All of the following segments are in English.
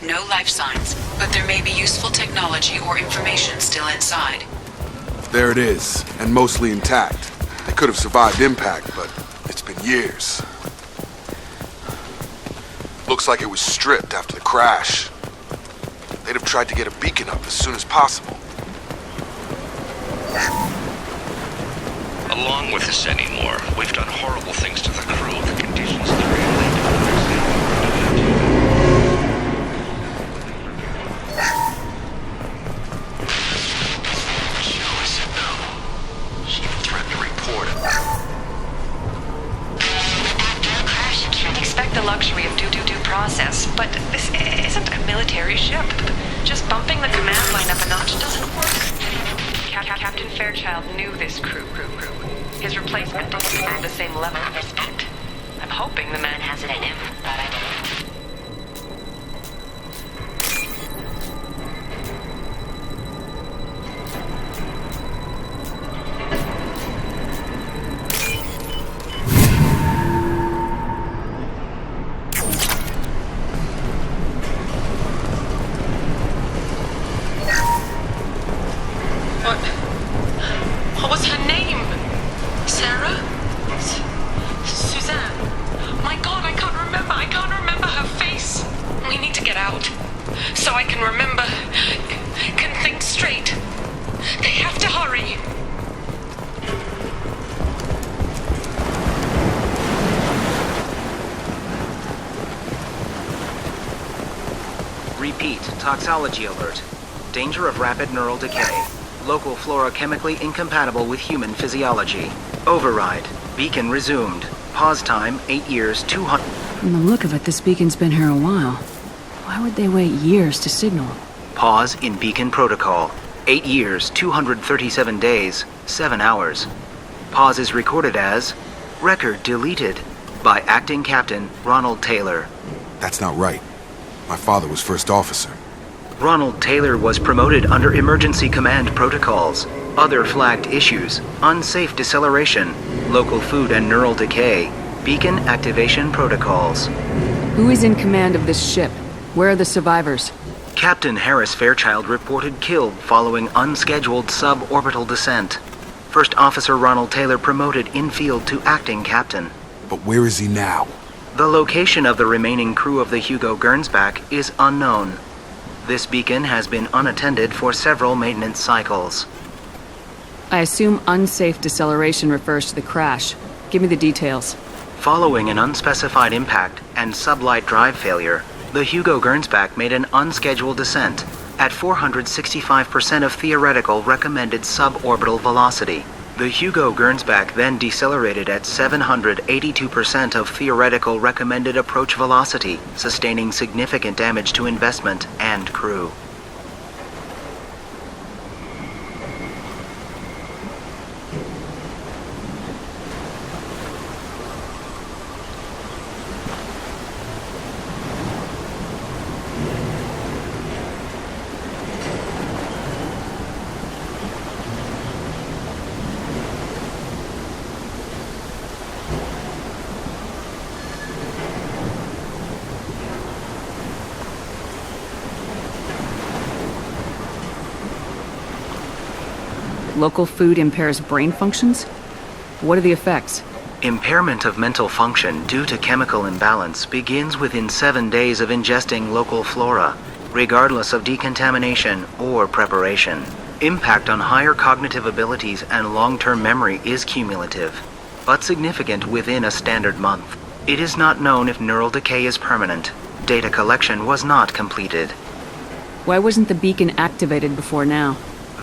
No life signs, but there may be useful technology or information still inside. There it is, and mostly intact. They could have survived impact, but it's been years. Looks like it was stripped after the crash. They'd have tried to get a beacon up as soon as possible. Along with this anymore, we've done horrible things to the crew. The conditions they're in, Joe said no. She even threatened to report it. After a crash, you can't expect the luxury of due process, but this isn't a military ship. Just bumping the command line up a notch doesn't work. Captain Fairchild knew this crew. His replacement doesn't earn the same level of respect. I'm hoping the man has it in him, but I don't. What was her name? Sarah? Suzanne? My God, I can't remember her face. We need to get out. So I can remember, can think straight. They have to hurry. Repeat, toxology alert. Danger of rapid neural decay. Local flora chemically incompatible with human physiology. Override. Beacon resumed. Pause time, 8 years, 200... From the look of it, this beacon's been here a while. Why would they wait years to signal? Pause in beacon protocol. 8 years, 237 days, 7 hours. Pause is recorded as... Record deleted by Acting Captain Ronald Taylor. That's not right. My father was first officer. Ronald Taylor was promoted under emergency command protocols. Other flagged issues: unsafe deceleration, local food and neural decay, beacon activation protocols. Who is in command of this ship? Where are the survivors? Captain Harris Fairchild reported killed following unscheduled suborbital descent. First Officer Ronald Taylor promoted in-field to acting captain. But where is he now? The location of the remaining crew of the Hugo gernback is unknown. This beacon has been unattended for several maintenance cycles. I assume unsafe deceleration refers to the crash. Give me the details. Following an unspecified impact and sublight drive failure, the Hugo gernback made an unscheduled descent at 465% of theoretical recommended suborbital velocity. The Hugo gernback then decelerated at 782% of theoretical recommended approach velocity, sustaining significant damage to investment and crew. Local food impairs brain functions? What are the effects? Impairment of mental function due to chemical imbalance begins within 7 days of ingesting local flora, regardless of decontamination or preparation. Impact on higher cognitive abilities and long-term memory is cumulative, but significant within a standard month. It is not known if neural decay is permanent. Data collection was not completed. Why wasn't the beacon activated before now?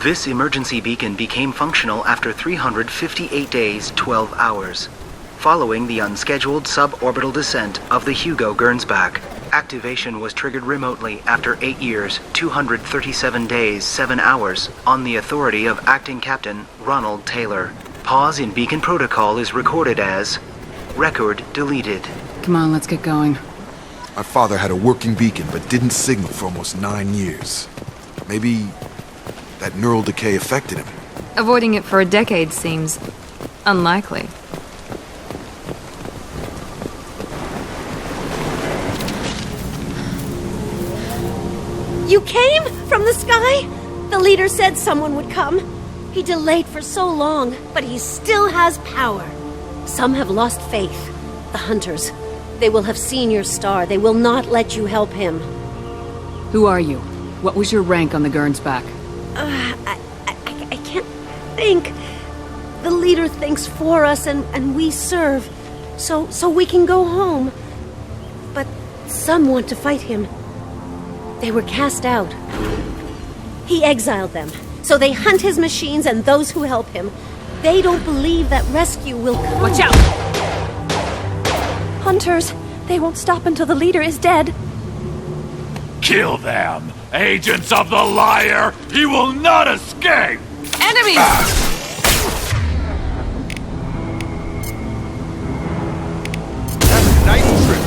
This emergency beacon became functional after 358 days, 12 hours. Following the unscheduled suborbital descent of the Hugo gernback, activation was triggered remotely after 8 years, 237 days, 7 hours, on the authority of Acting Captain Ronald Taylor. Pause in beacon protocol is recorded as... Record deleted. Come on, let's get going. My father had a working beacon, but didn't signal for almost 9 years. Maybe that neural decay affected him. Avoiding it for a decade seems unlikely. You came from the sky? The leader said someone would come. He delayed for so long, but he still has power. Some have lost faith. The hunters. They will have seen your star. They will not let you help him. Who are you? What was your rank on the gernback? I can't think. The leader thinks for us and we serve. So we can go home. But some want to fight him. They were cast out. He exiled them. So they hunt his machines and those who help him. They don't believe that rescue will come. Watch out! Hunters, they won't stop until the leader is dead. Kill them! Agents of the liar! He will not escape! Enemies! Nice trip.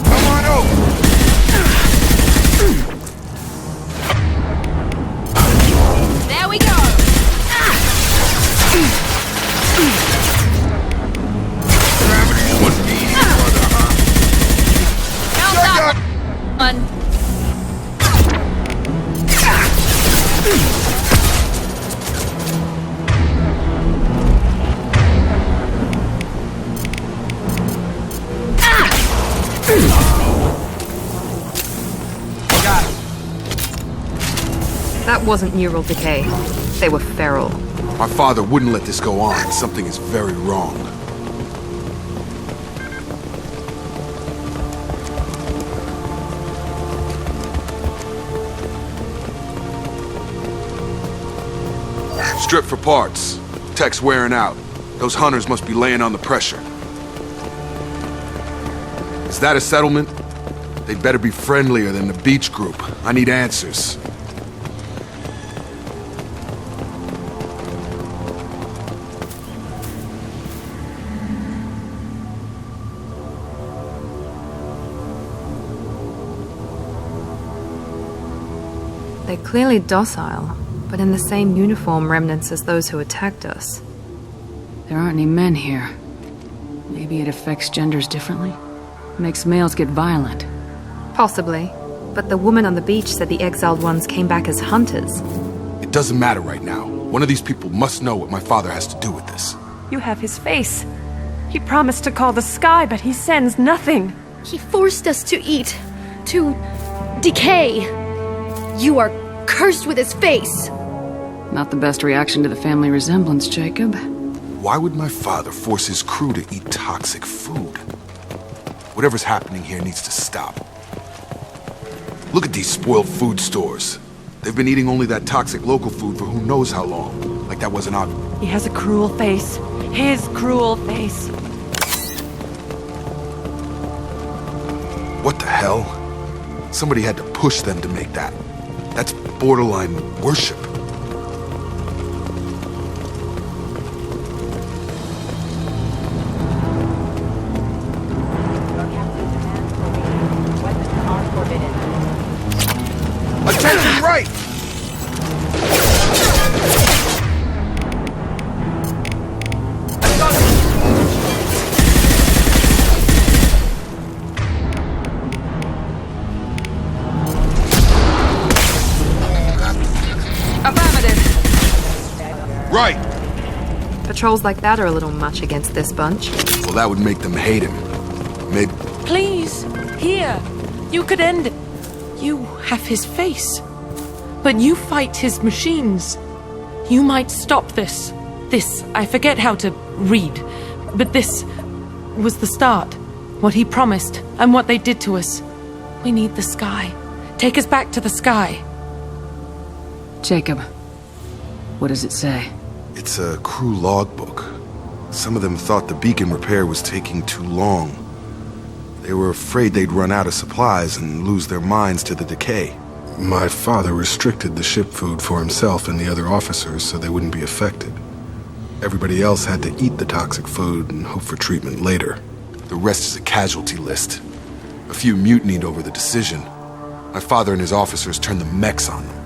Come on over. There we go! Gravity must be easy, brother, huh? Count that one. Got it. That wasn't neural decay. They were feral. My father wouldn't let this go on. Something is very wrong. Strip for parts. Tech's wearing out. Those hunters must be laying on the pressure. Is that a settlement? They'd better be friendlier than the beach group. I need answers. They're clearly docile, but in the same uniform remnants as those who attacked us. There aren't any men here. Maybe it affects genders differently? Makes males get violent. Possibly. But the woman on the beach said the exiled ones came back as hunters. It doesn't matter right now. One of these people must know what my father has to do with this. You have his face. He promised to call the sky, but he sends nothing. He forced us to eat, to decay. You are cursed with his face. Not the best reaction to the family resemblance, Jacob. Why would my father force his crew to eat toxic food? Whatever's happening here needs to stop. Look at these spoiled food stores. They've been eating only that toxic local food for who knows how long. Like that wasn't obvious. He has a cruel face. His cruel face. What the hell? Somebody had to push them to make that. That's borderline worship. Attention right! Affirmative. Right! Patrols like that are a little much against this bunch. Well, that would make them hate him. Maybe. Please, here. You could end it. You have his face. But you fight his machines. You might stop this. This, I forget how to read. But this was the start. What he promised, and what they did to us. We need the sky. Take us back to the sky. Jacob, what does it say? It's a crew logbook. Some of them thought the beacon repair was taking too long. They were afraid they'd run out of supplies and lose their minds to the decay. My father restricted the ship food for himself and the other officers so they wouldn't be affected. Everybody else had to eat the toxic food and hope for treatment later. The rest is a casualty list. A few mutinied over the decision. My father and his officers turned the mechs on them.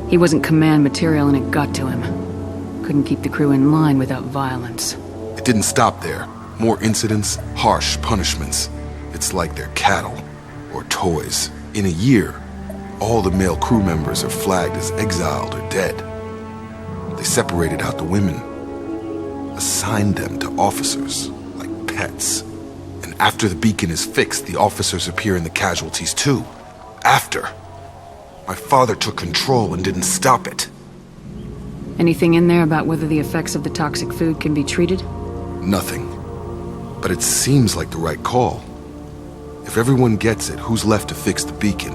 He wasn't command material and it got to him. Couldn't keep the crew in line without violence. It didn't stop there. More incidents, harsh punishments. It's like they're cattle or toys. In a year, all the male crew members are flagged as exiled or dead. They separated out the women, assigned them to officers like pets. And after the beacon is fixed, the officers appear in the casualties too. After. My father took control and didn't stop it. Anything in there about whether the effects of the toxic food can be treated? Nothing. But it seems like the right call. If everyone gets it, who's left to fix the beacon?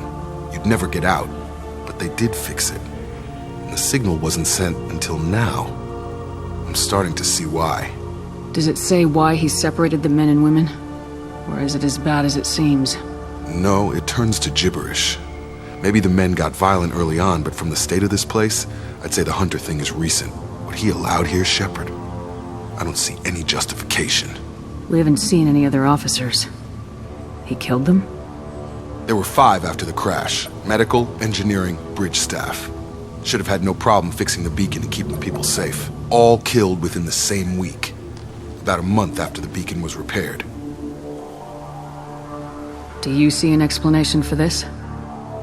You'd never get out. But they did fix it. And the signal wasn't sent until now. I'm starting to see why. Does it say why he separated the men and women? Or is it as bad as it seems? No, it turns to gibberish. Maybe the men got violent early on, but from the state of this place, I'd say the Hunter thing is recent. What he allowed here, Shepard, I don't see any justification. We haven't seen any other officers. He killed them? There were 5 after the crash. Medical, engineering, bridge staff. Should have had no problem fixing the beacon and keeping people safe. All killed within the same week. About a month after the beacon was repaired. Do you see an explanation for this?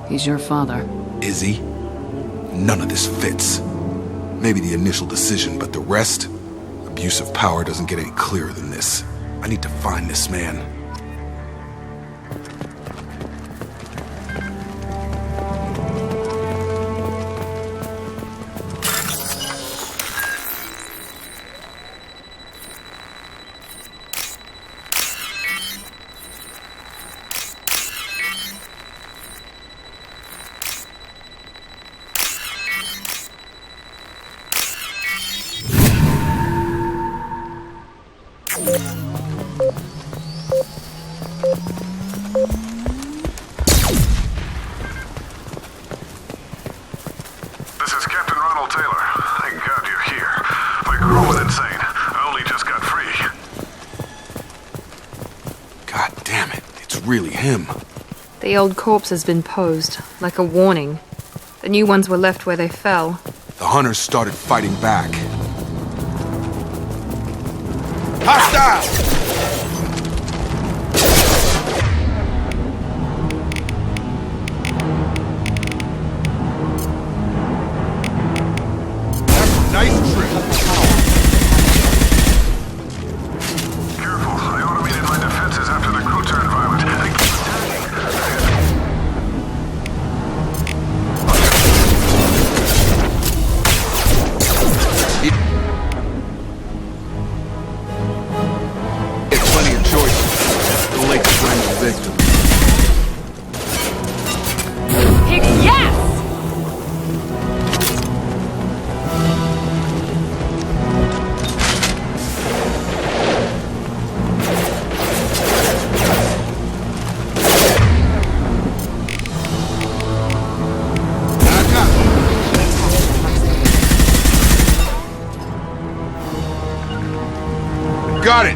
He's your father. Is he? None of this fits. Maybe the initial decision, but the rest? Abuse of power doesn't get any clearer than this. I need to find this man. Really him. The old corpse has been posed, like a warning. The new ones were left where they fell. The hunters started fighting back. Hostile! Nice trick. Careful, I automated my defenses after the crew turned violent. Get plenty of choices. Don't like to blame the victim. Yes! Got it!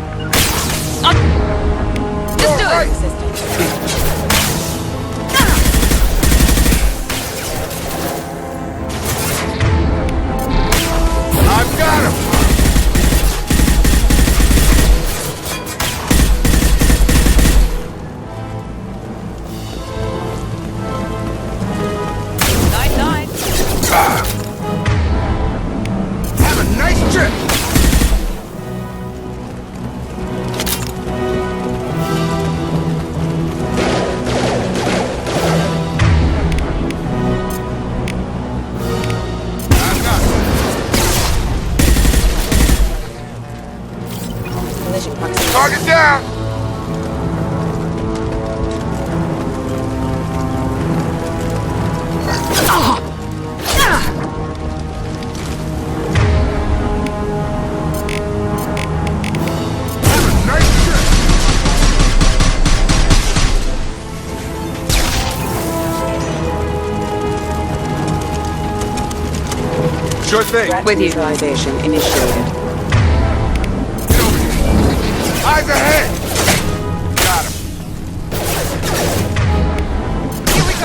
Just do it! I've got him! Night. Have a nice trip! Target down! Sure thing. With you. Neutralization initiated. Get over here. Eyes ahead! Got him. I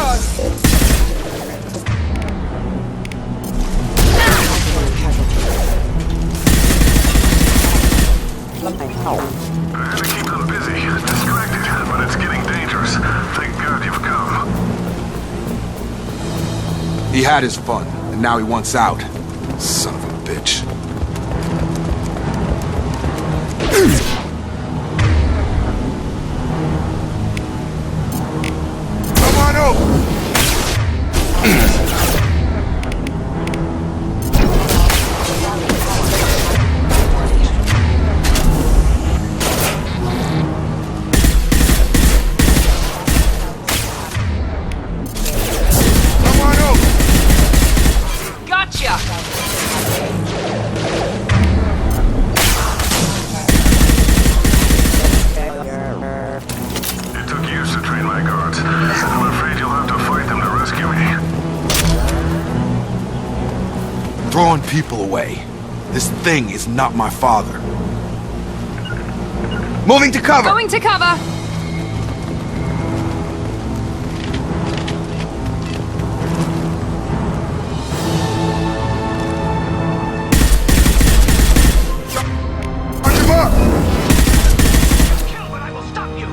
had to keep them busy, distracted, but it's getting dangerous. Thank God you've come. He had his fun, and now he wants out. Son of a bitch. Come on over! It took years to train my guards, and I'm afraid you'll have to fight them to rescue me. Throwing people away. This thing is not my father. Moving to cover! Going to cover! Punch him up! Kill, but I will stop you.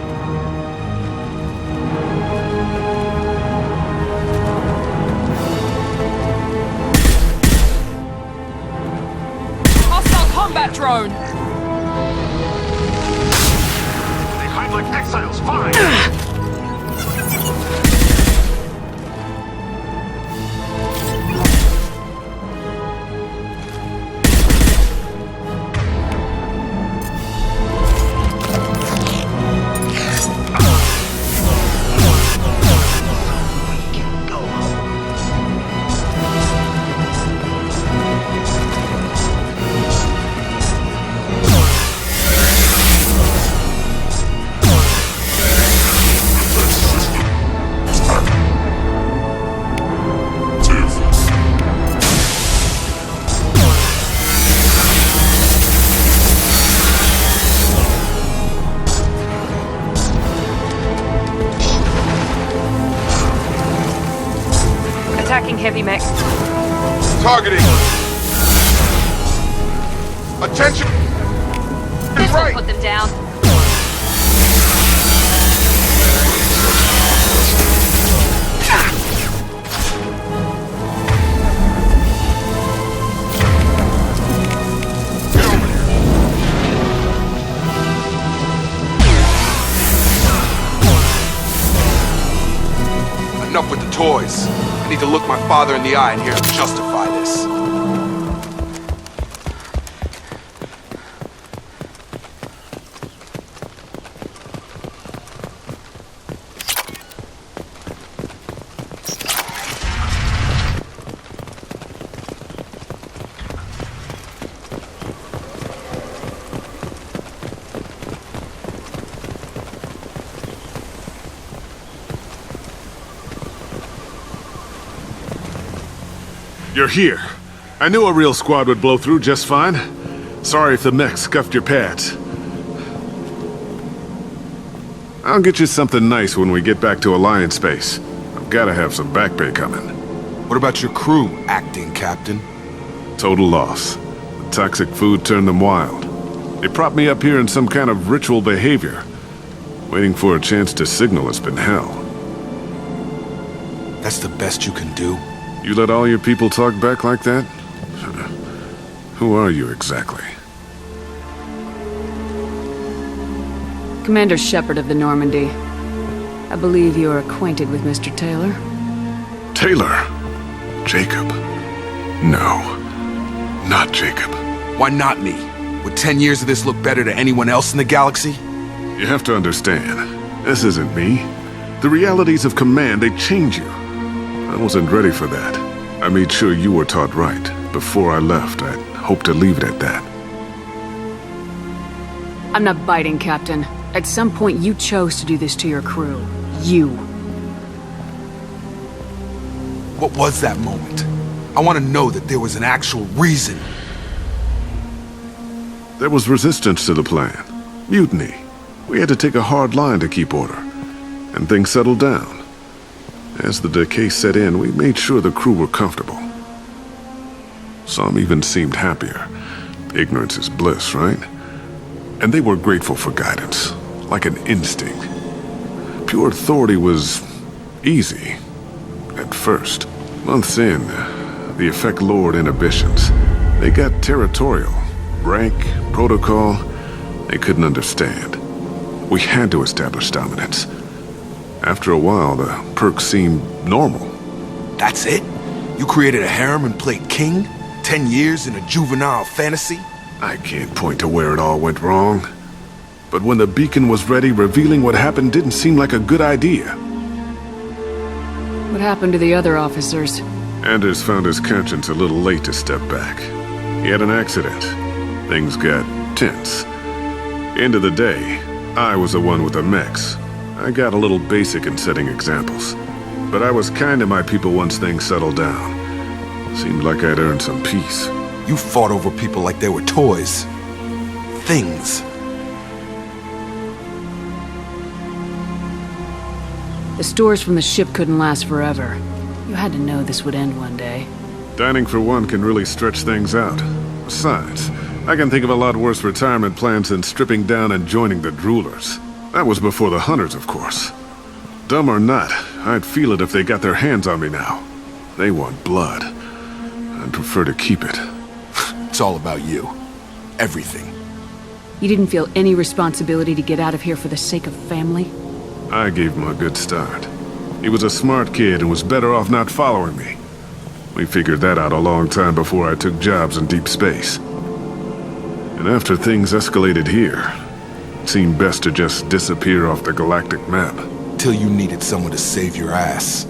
Hostile combat drone! They hide like exiles. Fine. Attacking heavy mech. Targeting! Attention! This will Right! put them down. Get over here! Enough with the toys. I need to look my father in the eye and hear him justify this. You're here. I knew a real squad would blow through just fine. Sorry if the mech scuffed your pads. I'll get you something nice when we get back to Alliance space. I've gotta have some back pay coming. What about your crew, acting captain? Total loss. The toxic food turned them wild. They propped me up here in some kind of ritual behavior. Waiting for a chance to signal has been hell. That's the best you can do? You let all your people talk back like that? Who are you exactly? Commander Shepard of the Normandy. I believe you are acquainted with Mr. Taylor. Taylor? Jacob? No. Not Jacob. Why not me? Would 10 years of this look better to anyone else in the galaxy? You have to understand, this isn't me. The realities of command, they change you. I wasn't ready for that. I made sure you were taught right. Before I left, I hoped to leave it at that. I'm not biting, Captain. At some point, you chose to do this to your crew. You. What was that moment? I want to know that there was an actual reason. There was resistance to the plan. Mutiny. We had to take a hard line to keep order. And things settled down. As the decay set in, we made sure the crew were comfortable. Some even seemed happier. Ignorance is bliss, right? And they were grateful for guidance, like an instinct. Pure authority was easy, at first. Months in, the effect lowered inhibitions. They got territorial. Rank, protocol, they couldn't understand. We had to establish dominance. After a while, the perks seemed normal. That's it? You created a harem and played king? 10 years in a juvenile fantasy? I can't point to where it all went wrong. But when the beacon was ready, revealing what happened didn't seem like a good idea. What happened to the other officers? Anders found his conscience a little late to step back. He had an accident. Things got tense. End of the day, I was the one with the mechs. I got a little basic in setting examples. But I was kind to my people once things settled down. Seemed like I'd earned some peace. You fought over people like they were toys. Things. The stores from the ship couldn't last forever. You had to know this would end one day. Dining for one can really stretch things out. Besides, I can think of a lot worse retirement plans than stripping down and joining the droolers. That was before the hunters, of course. Dumb or not, I'd feel it if they got their hands on me now. They want blood. I'd prefer to keep it. It's all about you. Everything. You didn't feel any responsibility to get out of here for the sake of family? I gave him a good start. He was a smart kid and was better off not following me. We figured that out a long time before I took jobs in deep space. And after things escalated here, it seemed best to just disappear off the galactic map. Till you needed someone to save your ass.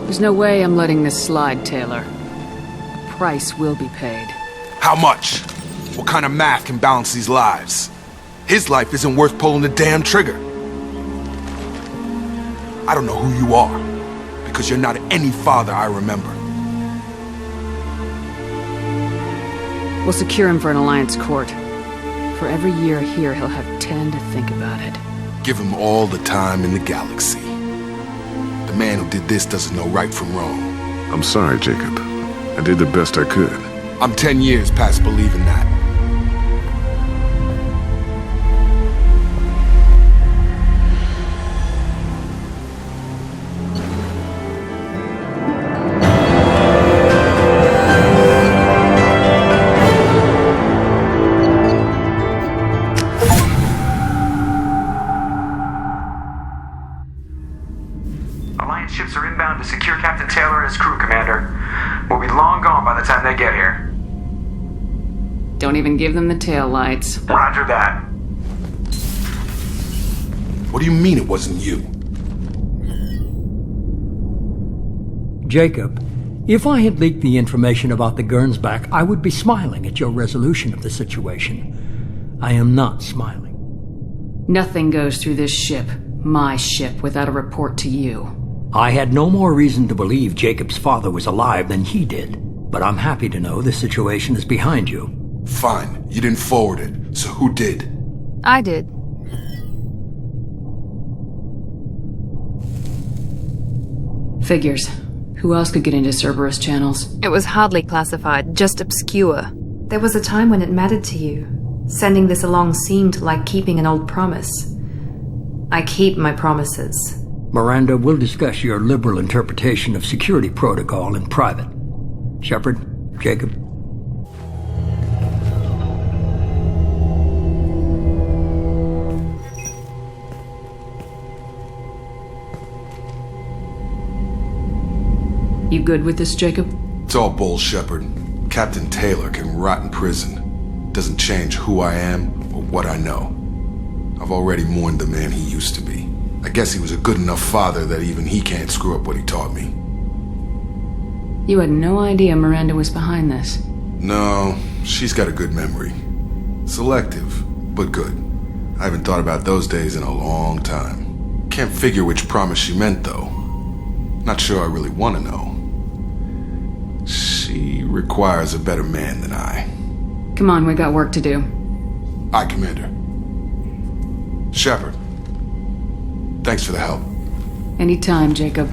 There's no way I'm letting this slide, Taylor. A price will be paid. How much? What kind of math can balance these lives? His life isn't worth pulling the damn trigger. I don't know who you are, because you're not any father I remember. We'll secure him for an alliance court. For every year here, he'll have 10 to think about it. Give him all the time in the galaxy. The man who did this doesn't know right from wrong. I'm sorry, Jacob. I did the best I could. I'm 10 years past believing that. Alliance ships are inbound to secure Captain Taylor and his crew, Commander. We'll be long gone by the time they get here. Don't even give them the tail lights. Roger that. What do you mean it wasn't you? Jacob, if I had leaked the information about the gernback, I would be smiling at your resolution of the situation. I am not smiling. Nothing goes through this ship, my ship, without a report to you. I had no more reason to believe Jacob's father was alive than he did, but I'm happy to know the situation is behind you. Fine, you didn't forward it, so who did? I did. Figures. Who else could get into Cerberus channels? It was hardly classified, just obscure. There was a time when it mattered to you. Sending this along seemed like keeping an old promise. I keep my promises. Miranda, we'll discuss your liberal interpretation of security protocol in private. Shepard, Jacob. You good with this, Jacob? It's all bull, Shepard. Captain Taylor can rot in prison. Doesn't change who I am or what I know. I've already mourned the man he used to be. I guess he was a good enough father that even he can't screw up what he taught me. You had no idea Miranda was behind this. No, she's got a good memory. Selective, but good. I haven't thought about those days in a long time. Can't figure which promise she meant, though. Not sure I really want to know. She requires a better man than I. Come on, we got work to do. Aye, Commander. Shepard. Thanks for the help. Anytime, Jacob.